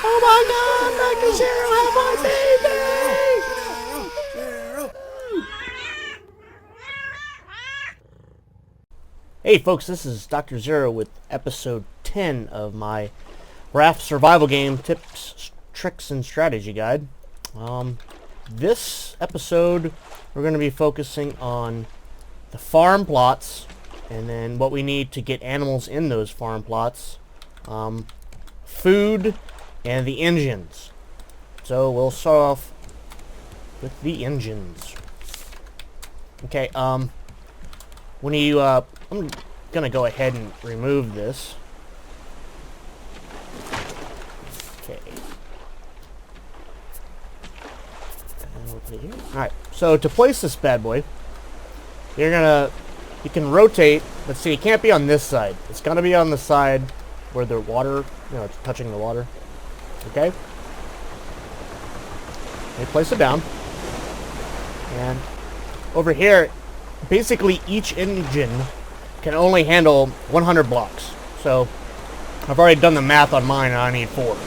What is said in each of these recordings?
Oh my God, Dr. Zero, have my baby! Hey folks, this is Dr. Zero with episode 10 of my Raft survival game tips, tricks, and strategy guide. This episode we're going to be focusing on the farm plots and then what we need to get animals in those farm plots, food, and the engines. So we'll start off with the engines. Okay, when you, I'm gonna go ahead and remove this. Okay. And we'll put it here. Alright, so to place this bad boy, you can rotate, but see, it can't be on this side. It's gonna be on the side where the water, it's touching the water. Okay? You place it down. And over here, basically each engine can only handle 100 blocks. So I've already done the math on mine and I need 4.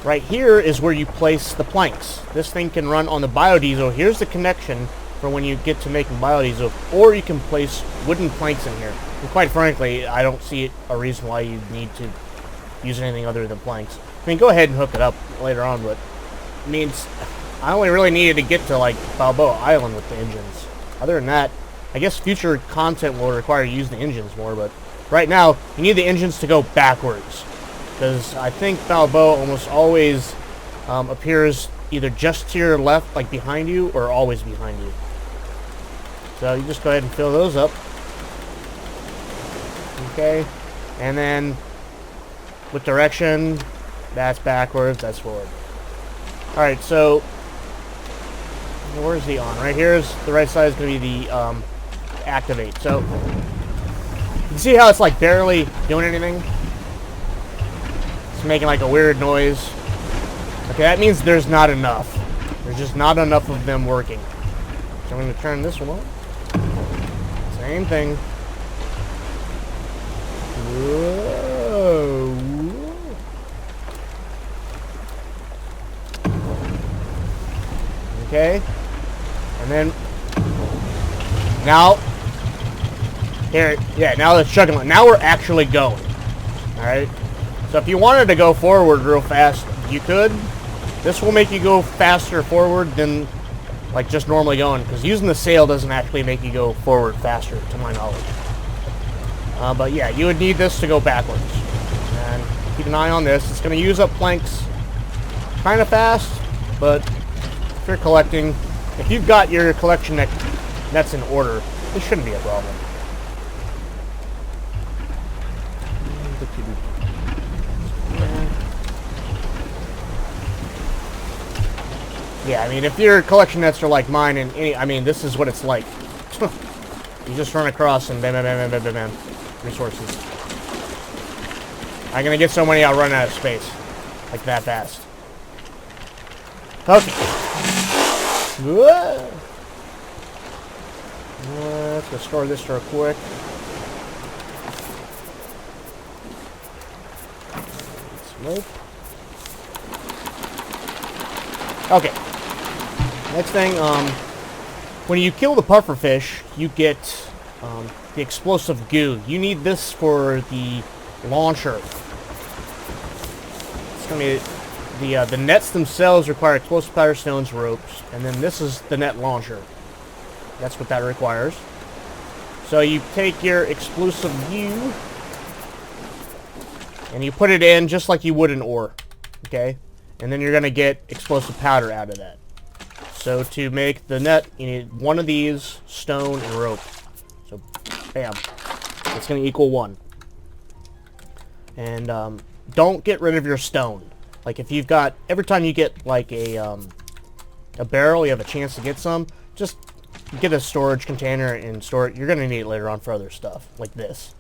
Right here is where you place the planks. This thing can run on the biodiesel. Here's the connection for when you get to making biodiesel, or you can place wooden planks in here. And quite frankly, I don't see a reason why you need to use anything other than planks. I mean, go ahead and hook it up later on, but it means I only really needed to get to like Balboa Island with the engines. Other than that, I guess future content will require you to use the engines more, but right now, you need the engines to go backwards. Because I think Balboa almost always appears either just to your left, like behind you, or always behind you. So you just go ahead and fill those up. Okay. And then, with direction, that's backwards, that's forward. Alright, so where's the on? Right here is the right side is going to be the activate. So you can see how it's like barely doing anything? It's making like a weird noise. Okay, that means there's not enough. There's just not enough of them working. So I'm going to turn this one on. Same thing. Whoa. Okay. And then now here, yeah, now it's chugging. Now we're actually going. Alright. So if you wanted to go forward real fast, you could. This will make you go faster forward than like just normally going, because using the sail doesn't actually make you go forward faster, to my knowledge. But yeah, you would need this to go backwards. And keep an eye on this. It's going to use up planks kind of fast, but if you're collecting, if you've got your collection that's in order, this shouldn't be a problem. Yeah, I mean, if your collection nets are like mine, and this is what it's like. You just run across and bam, bam, bam, bam, bam, bam, resources. I'm gonna get so many I'll run out of space, like that fast. Okay. Let's go store this real quick. Smoke. Okay. Next thing, when you kill the pufferfish, you get the explosive goo. You need this for the launcher. It's gonna be the nets themselves require explosive powder, stones, ropes, and then this is the net launcher. That's what that requires. So you take your explosive goo and you put it in just like you would an ore. Okay? And then you're gonna get explosive powder out of that. So to make the net, you need one of these, stone, and rope. So, bam. It's going to equal 1. And don't get rid of your stone. Like if you've got, every time you get like a barrel, you have a chance to get some, just get a storage container and store it. You're going to need it later on for other stuff, like this.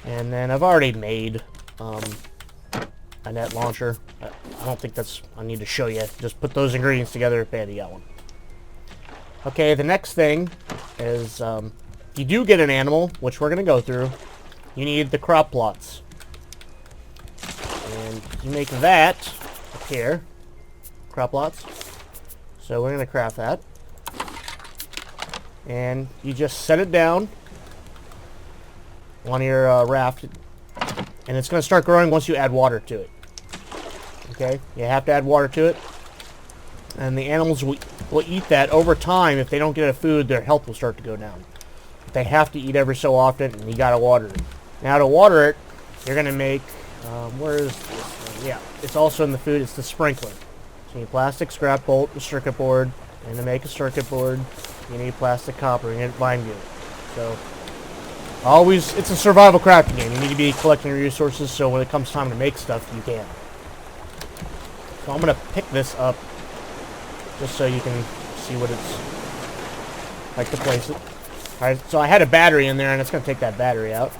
And then I've already made a net launcher. I don't think I need to show you. Just put those ingredients together, bam, you got one. Okay, the next thing is, if you do get an animal, which we're going to go through, you need the crop plots. And you make that up here. Crop lots. So we're going to craft that. And you just set it down on your raft. And it's going to start growing once you add water to it. Okay? You have to add water to it. And the animals will eat that over time. If they don't get enough food, their health will start to go down. They have to eat every so often, and you got to water it. Now to water it, you're going to make, where is this thing? Yeah, it's also in the food. It's the sprinkler. So you need plastic scrap bolt, a circuit board, and to make a circuit board, you need plastic copper, and you need vine glue. So, always, it's a survival crafting game. You need to be collecting resources, so when it comes time to make stuff, you can. So I'm going to pick this up, just so you can see what it's like to place it. Alright, so I had a battery in there, and it's going to take that battery out.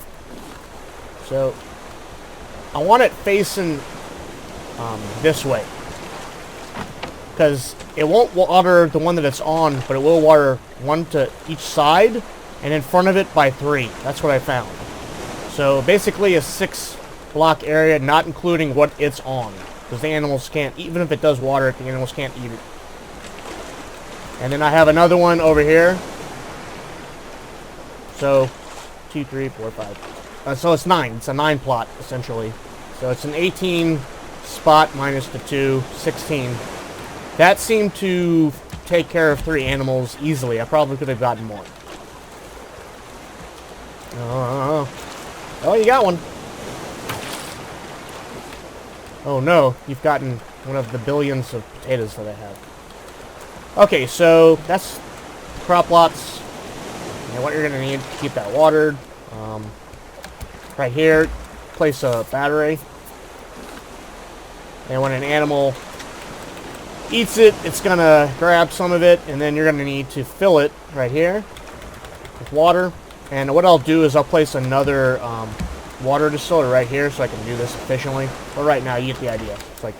So, I want it facing this way. Because it won't water the one that it's on, but it will water one to each side, and in front of it by 3. That's what I found. So, basically a 6-block area, not including what it's on. Because the animals can't, even if it does water it, the animals can't eat it. And then I have another one over here. So, 2, 3, 4, 5. So it's 9. It's a 9 plot, essentially. So it's an 18 spot minus the 2, 16. That seemed to take care of 3 animals easily. I probably could have gotten more. Oh, you got one. Oh no, you've gotten one of the billions of potatoes that I have. Okay, so that's crop lots. And what you're going to need to keep that watered. Right here, place a battery. And when an animal eats it, it's going to grab some of it, and then you're going to need to fill it right here with water. And what I'll do is I'll place another water distiller right here so I can do this efficiently. But right now, you get the idea. It's like,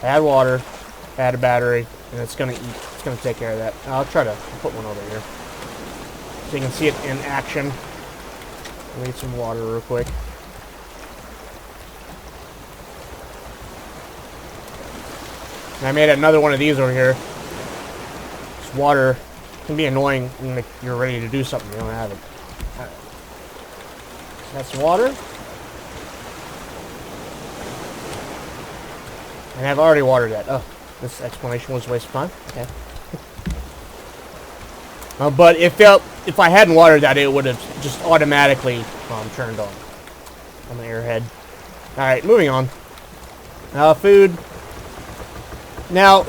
add water, add a battery, and it's going to eat. It's going to take care of that. I'll try to put one over here so you can see it in action. I'll need some water real quick. And I made another one of these over here. This water can be annoying when you're ready to do something. You don't have it. Right. So that's water. And I've already watered that. Oh, this explanation was a waste of time. Okay. But if I hadn't watered that, it would have just automatically turned on the airhead. Alright, moving on. Food. Now,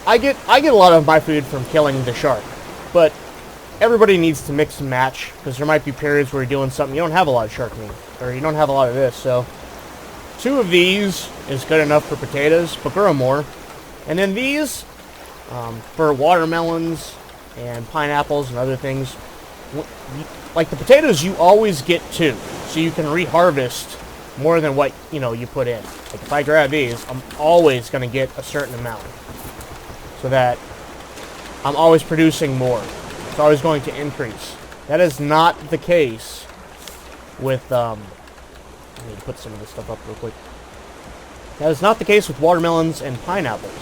I get a lot of my food from killing the shark, but everybody needs to mix and match, because there might be periods where you're doing something, you don't have a lot of shark meat, or you don't have a lot of this, so 2 of these is good enough for potatoes, but grow more. And then these, for watermelons and pineapples and other things, like the potatoes, you always get 2, so you can reharvest more than what you put in. Like if I grab these, I'm always going to get a certain amount, so that I'm always producing more. It's always going to increase. That is not the case with I need to put some of this stuff up real quick. That is not the case with watermelons and pineapples.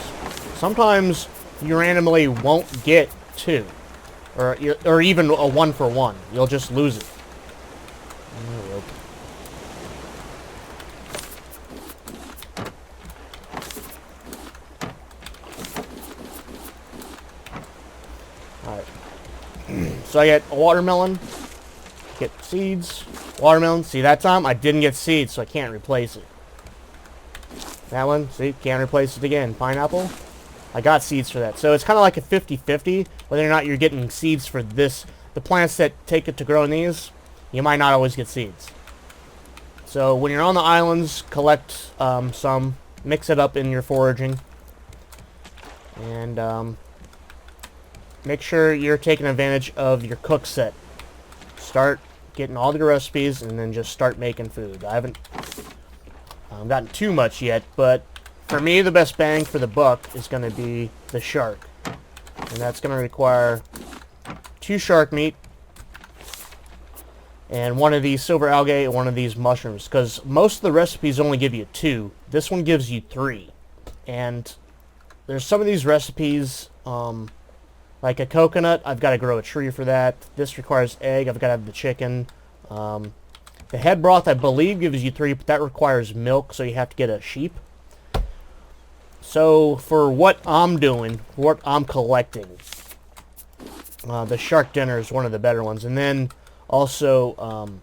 Sometimes you randomly won't get 2, or even a 1 for 1. You'll just lose it. Alright. So I get a watermelon, get seeds, watermelon. See, that time I didn't get seeds, so I can't replace it. That one, see, can't replace it again. Pineapple, I got seeds for that. So it's kind of like a 50-50, whether or not you're getting seeds for this. The plants that take it to grow in these, you might not always get seeds. So when you're on the islands, collect some, mix it up in your foraging, and make sure you're taking advantage of your cook set. Start getting all the recipes, and then just start making food. I haven't gotten too much yet, but for me, the best bang for the buck is going to be the shark. And that's going to require 2 shark meat, and one of these silver algae and one of these mushrooms, because most of the recipes only give you 2. This one gives you 3. And there's some of these recipes, like a coconut, I've got to grow a tree for that. This requires egg, I've got to have the chicken. The head broth, I believe, gives you 3, but that requires milk, so you have to get a sheep. So for what I'm doing, what I'm collecting, the shark dinner is one of the better ones. And then also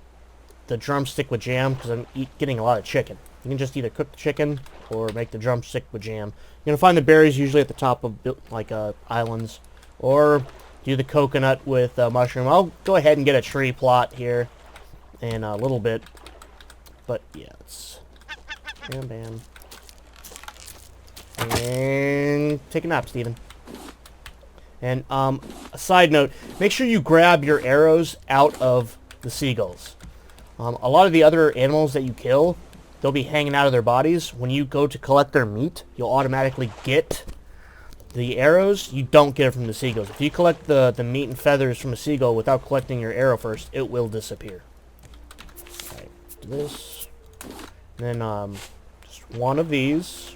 the drumstick with jam, because I'm getting a lot of chicken. You can just either cook the chicken or make the drumstick with jam. You're going to find the berries usually at the top of like islands, or do the coconut with mushroom. I'll go ahead and get a tree plot here in a little bit. But yeah, it's bam bam. And take a nap, Steven. And a side note, make sure you grab your arrows out of the seagulls. A lot of the other animals that you kill, they'll be hanging out of their bodies. When you go to collect their meat, you'll automatically get the arrows. You don't get it from the seagulls. If you collect the meat and feathers from a seagull without collecting your arrow first, it will disappear. Alright, do this. And then just one of these.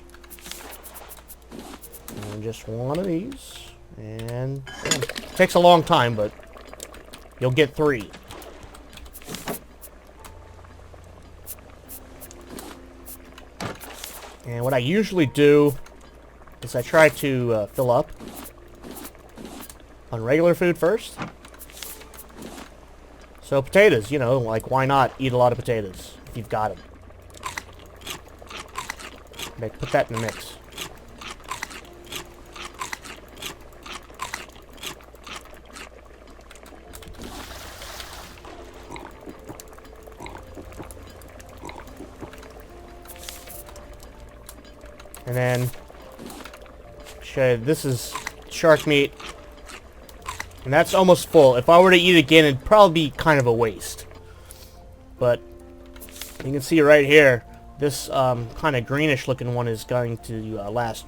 And just one of these. And it takes a long time, but you'll get 3. And what I usually do is I try to fill up on regular food first. So potatoes, you know, like why not eat a lot of potatoes if you've got them. Okay, put that in the mix. And then, show you, this is shark meat. And that's almost full. If I were to eat again, it'd probably be kind of a waste. But, you can see right here, this kind of greenish looking one is going to last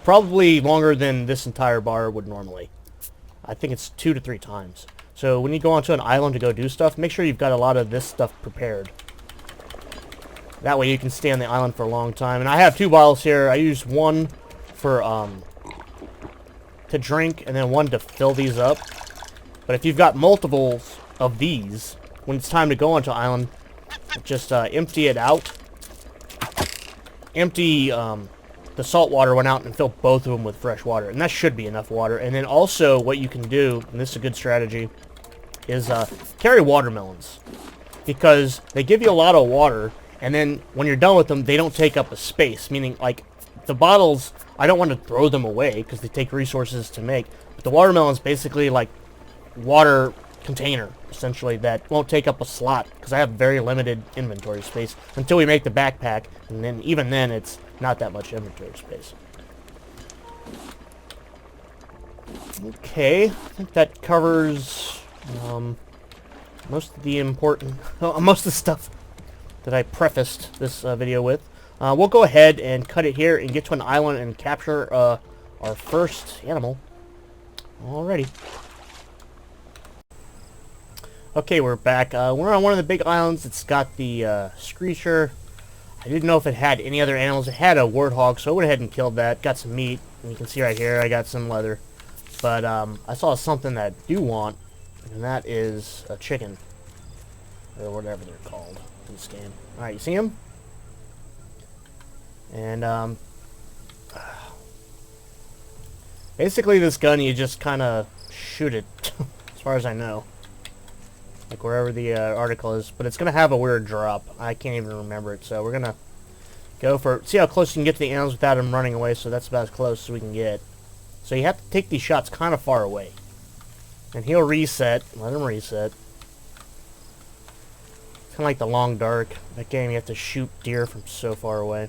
probably longer than this entire bar would normally. I think it's 2 to 3 times. So when you go onto an island to go do stuff, make sure you've got a lot of this stuff prepared. That way you can stay on the island for a long time. And I have 2 bottles here. I use one for to drink and then one to fill these up. But if you've got multiples of these, when it's time to go onto island, just empty it out. Empty the salt water one out and fill both of them with fresh water. And that should be enough water. And then also what you can do, and this is a good strategy, is carry watermelons. Because they give you a lot of water. And then, when you're done with them, they don't take up a space. Meaning, like, the bottles, I don't want to throw them away, because they take resources to make. But the watermelon's basically, like, water container, essentially, that won't take up a slot. Because I have very limited inventory space until we make the backpack. And then, even then, it's not that much inventory space. Okay, I think that covers, most of the important, most of the stuff that I prefaced this video with. We'll go ahead and cut it here and get to an island and capture our first animal. Alrighty. Okay, we're back. We're on one of the big islands. It's got the screecher. I didn't know if it had any other animals. It had a warthog, so I went ahead and killed that. Got some meat, and you can see right here I got some leather. But I saw something that I do want, and that is a chicken, or whatever they're called in this game. Alright, you see him? And, basically this gun, you just kind of shoot it, as far as I know. Like, wherever the article is. But it's going to have a weird drop. I can't even remember it, so we're going to go for it. See how close you can get to the animals without them running away, so that's about as close as we can get. So you have to take these shots kind of far away. And he'll reset. Let him reset. Kind of like the Long Dark. That game, you have to shoot deer from so far away.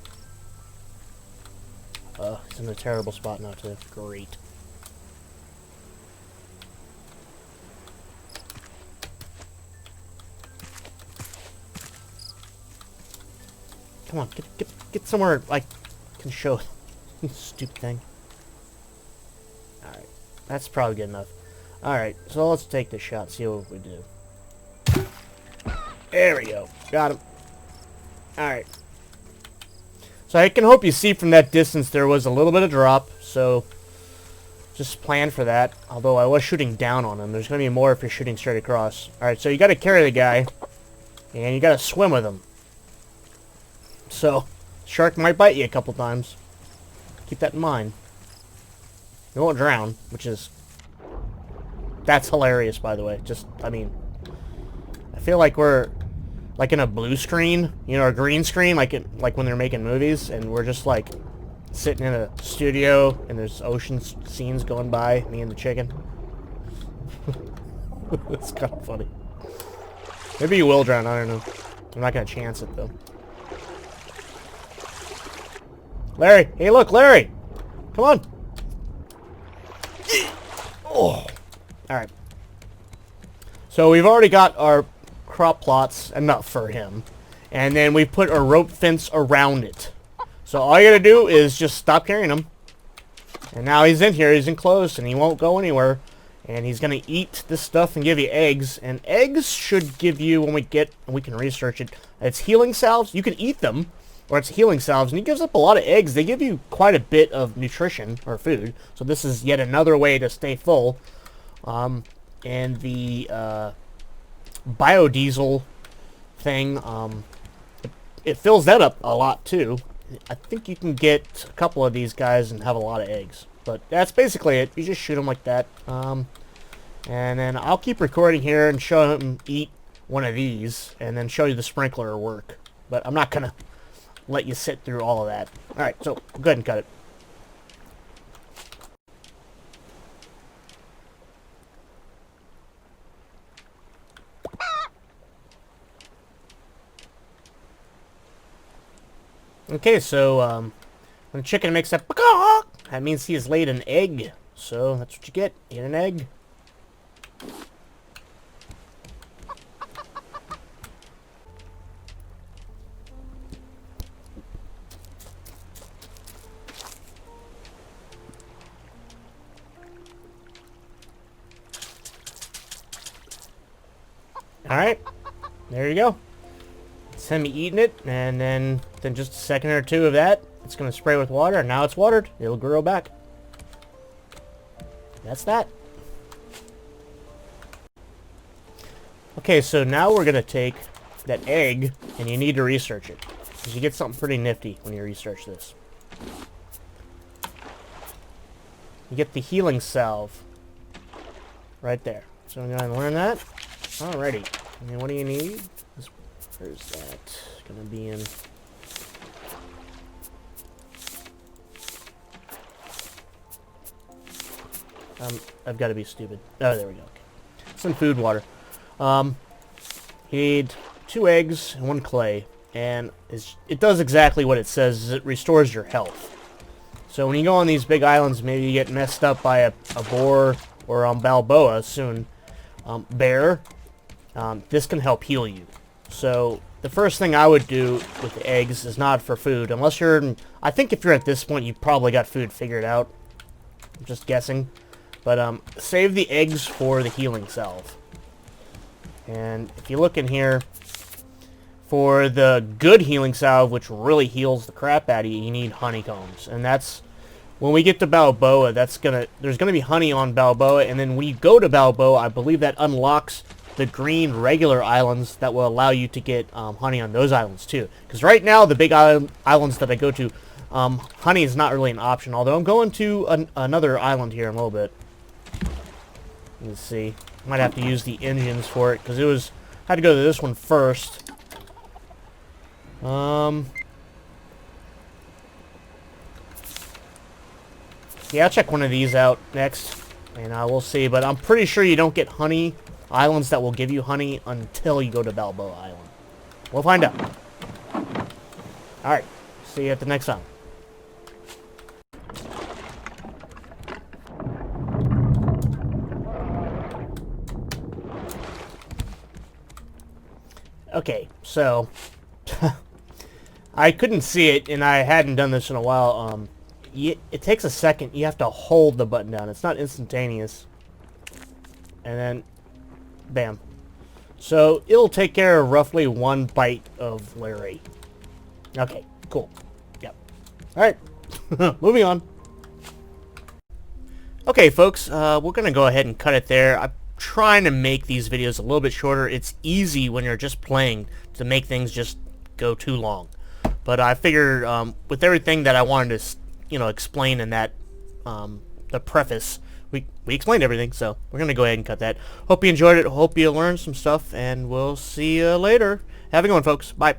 He's in a terrible spot now, too. Great. Come on, get somewhere, like, can show. Stupid thing. Alright. That's probably good enough. Alright, so let's take the shot, see what we do. There we go. Got him. Alright. So I can hope you see from that distance there was a little bit of drop, so just plan for that. Although I was shooting down on him. There's going to be more if you're shooting straight across. Alright, so you got to carry the guy, and you got to swim with him. So, shark might bite you a couple times. Keep that in mind. You won't drown, which is... That's hilarious, by the way. Just, I mean... I feel like we're... like in a blue screen, you know, a green screen, like when they're making movies, and we're just like sitting in a studio, and there's ocean scenes going by, me and the chicken. It's kind of funny. Maybe you will drown, I don't know. I'm not gonna chance it though. Larry, hey look, Larry, come on. Oh, all right. So we've already got our crop plots, enough for him, and then we put a rope fence around it. So all you gotta do is just stop carrying him, and now he's in here, he's enclosed, and he won't go anywhere, and he's gonna eat this stuff and give you eggs, and eggs should give you, when we can research it, it's healing salves. You can eat them, or it's healing salves, and he gives up a lot of eggs. They give you quite a bit of nutrition or food, so this is yet another way to stay full. And the biodiesel thing, it fills that up a lot too. I think you can get a couple of these guys and have a lot of eggs, but that's basically it. You just shoot them like that, and then I'll keep recording here and show him eat one of these, and then show you the sprinkler work, but I'm not gonna let you sit through all of that. Alright, so go ahead and cut it. Okay, so when a chicken makes that that means he has laid an egg. So that's what you get. Eat an egg. Alright. There you go. It's him eating it, and then just a second or two of that, it's going to spray with water, and now it's watered. It'll grow back. That's that. Okay, so now we're going to take that egg, and you need to research it, because you get something pretty nifty when you research this. You get the healing salve right there. So I'm going to learn that. Alrighty. And then what do you need? Where's that gonna be in? I've got to be stupid. Oh, there we go. Okay. Some food water. You need 2 eggs and 1 clay, and it does exactly what it says. It restores your health. So when you go on these big islands, maybe you get messed up by a boar, or on Balboa soon, bear. This can help heal you. So the first thing I would do with the eggs is not for food, unless you're... I think if you're at this point, you've probably got food figured out. I'm just guessing. But save the eggs for the healing salve. And if you look in here, for the good healing salve, which really heals the crap out of you, you need honeycombs. And that's... when we get to Balboa, there's gonna be honey on Balboa, and then when you go to Balboa, I believe that unlocks the green regular islands that will allow you to get honey on those islands too. Because right now, the big islands that I go to, honey is not really an option. Although I'm going to another island here in a little bit. Let's see. Might have to use the engines for it because I had to go to this one first. Yeah, I'll check one of these out next, and we'll see. But I'm pretty sure you don't get honey islands that will give you honey until you go to Balboa Island. We'll find out. Alright, see you at the next time. Okay, so I couldn't see it, and I hadn't done this in a while. It takes a second. You have to hold the button down. It's not instantaneous. And then, bam. So it'll take care of roughly 1 bite of Larry. Okay, cool. Yep. Alright, moving on. Okay, folks, we're going to go ahead and cut it there. I'm trying to make these videos a little bit shorter. It's easy when you're just playing to make things just go too long. But I figured with everything that I wanted to, explain in that, the preface, we explained everything, so we're going to go ahead and cut that. Hope you enjoyed it. Hope you learned some stuff, and we'll see you later. Have a good one, folks. Bye.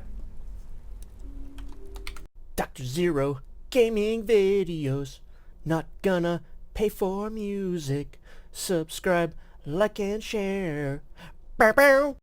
Dr. Zero Gaming Videos. Not gonna pay for music. Subscribe, like, and share. Bow, bow.